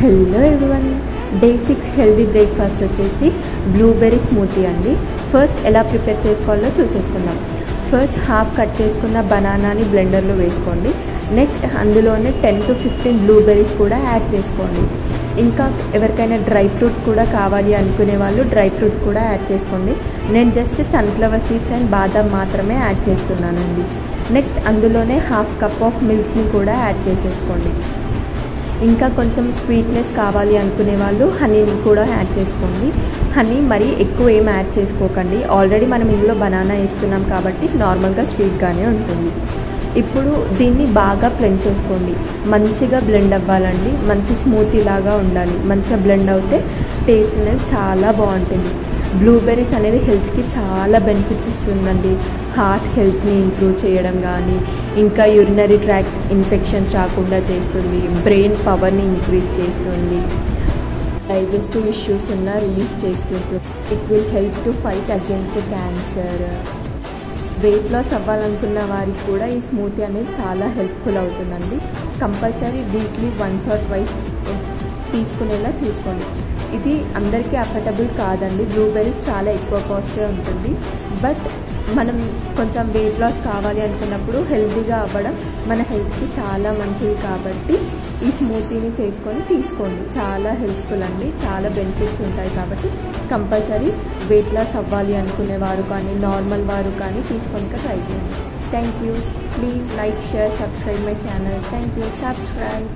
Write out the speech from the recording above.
Hello everyone, day 6 healthy breakfast వచ్చేసి blueberry smoothie అండి. First ఎలా ప్రిపేర్ చేసుకోవాలో చూసేసుకుందాం. ఫస్ట్ హాఫ్ కట్ చేసుకున్న బనానాని బ్లెండర్లో వేసుకోండి. నెక్స్ట్ అందులోనే 10 to 15 బ్లూబెర్రీస్ కూడా యాడ్ చేసుకోండి. ఇంకా ఎవరికైనా డ్రై ఫ్రూట్స్ కూడా కావాలి అనుకునే వాళ్ళు డ్రై ఫ్రూట్స్ కూడా యాడ్ చేసుకోండి. నేను జస్ట్ సన్ఫ్లవర్ సీడ్స్ అండ్ బాదం మాత్రమే యాడ్ చేస్తున్నానండి. నెక్స్ట్ అందులోనే హాఫ్ కప్ ఆఫ్ మిల్క్ని కూడా యాడ్ చేసేసుకోండి. ఇంకా కొంచెం స్వీట్నెస్ కావాలి అనుకునే వాళ్ళు హనీని కూడా యాడ్ చేసుకోండి. హనీ మరీ ఎక్కువ ఏం యాడ్ చేసుకోకండి, ఆల్రెడీ మనం ఇందులో బనానా వేస్తున్నాం కాబట్టి నార్మల్గా స్వీట్గానే ఉంటుంది. ఇప్పుడు దీన్ని బాగా బ్లెండ్ చేసుకోండి. మంచిగా బ్లెండ్ అవ్వాలండి, మంచి స్మూతీ లాగా ఉండాలి. మంచిగా బ్లెండ్ అవుతే టేస్ట్ అనేది చాలా బాగుంటుంది. బ్లూబెర్రీస్ అనేది హెల్త్కి చాలా బెనిఫిట్స్ ఇస్తుందండి. హార్ట్ హెల్త్ని ఇంప్రూవ్ చేయడం కానీ, ఇంకా యూరినరీ ట్రాక్ట్స్ ఇన్ఫెక్షన్స్ రాకుండా చేస్తుంది, బ్రెయిన్ పవర్ని ఇంక్రీజ్ చేస్తుంది, డైజెస్టివ్ ఇష్యూస్ ఉన్న రిలీఫ్ చేస్తుంది. It will help to fight against cancer. Weight loss అవ్వాలనుకున్న వారికి కూడా ఈ స్మూతీ అనేది చాలా హెల్ప్ఫుల్ అవుతుందండి. Compulsory weekly once or twice తీసుకునేలా చూసుకోండి. ఇది అందరికీ అఫోర్డబుల్ కాదండి, బ్లూబెర్రీస్ చాలా ఎక్కువ కాస్టే ఉంటుంది. బట్ మనం కొంచెం వెయిట్ లాస్ కావాలి అనుకున్నప్పుడు హెల్తీగా అవ్వడం మన హెల్త్కి చాలా మంచిది కాబట్టి ఈ స్మూతీని చేసుకొని తీసుకోండి. చాలా హెల్ప్ఫుల్ అండి, చాలా బెనిఫిట్స్ ఉంటాయి కాబట్టి కంపల్సరీ వెయిట్ లాస్ అవ్వాలి అనుకునే వారు కానీ నార్మల్ వారు కానీ తీసుకొని ట్రై చేయండి. Thank you. Please like, share, subscribe my channel. Thank you. Subscribe.